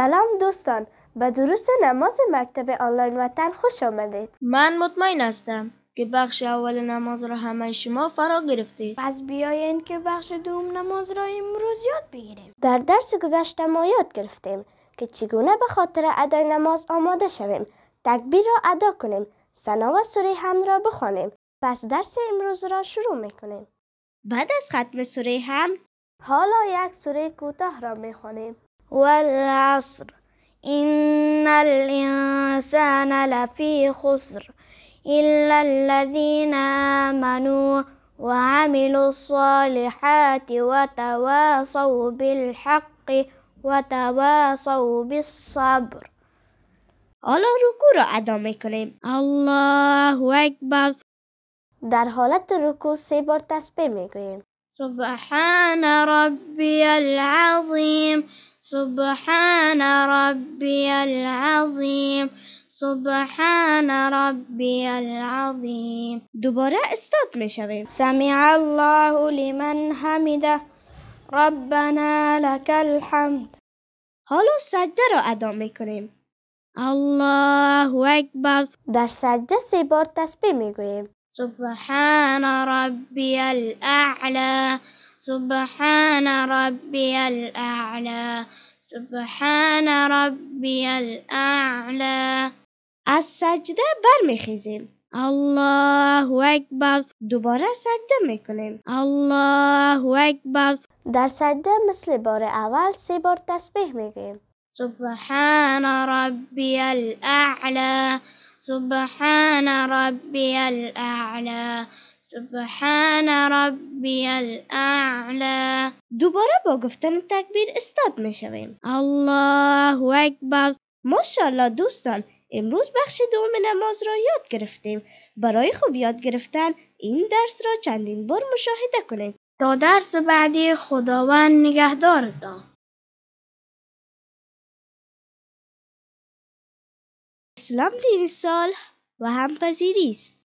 سلام دوستان، به دروس نماز مکتب آنلاین وطن خوش آمدید. من مطمئن هستم که بخش اول نماز را همه شما فرا گرفتید. پس بیایید که بخش دوم نماز را امروز یاد بگیریم. در درس گذشته ما یاد گرفتیم که چگونه به خاطر ادای نماز آماده شویم، تکبیر را ادا کنیم، ثنا و سوره حمد را بخوانیم. پس درس امروز را شروع میکنیم. بعد از ختم سوره حمد حالا یک سوره کوتاه را میخوانیم. والعصر إن الإنسان لفي خسر إلا الذين آمنوا وعملوا الصالحات وتواصوا بالحق وتواصوا بالصبر. حالا رکوع را ادا میکنیم. الله اکبر. در حالت رکوع 3 بار تسبیح میگوییم. سبحان ربی العظیم، سبحان ربی العظیم، سبحان ربی العظیم. دوباره استاد میشویم. سمع الله لمن حمده ربنا لك الحمد. حالا سجده را ادا میکنیم. الله اکبر. در سجده 3 بار تسبیح میگوییم. سبحان ربی الاعلی، سبحان ربی الاعلی، سبحان ربی الاعلی. از سجده برمیخیزیم. الله اکبر. دوباره سجده میکنیم. الله اکبر. در سجده مثل بار اول 3 بار تسبیح میگوییم. سبحان ربی الاعلی، سبحان ربی الاعلی، سبحان ربی الاعلی. دوباره با گفتن تکبیر استاد میشویم. الله اکبر. ماشاءالله دوستان، امروز بخش دوم نماز را یاد گرفتیم. برای خوب یاد گرفتن این درس را چندین بار مشاهده کنید. تا درس بعدی، خداوند نگهدارتان. اسلام دین صلح و همپذیری است.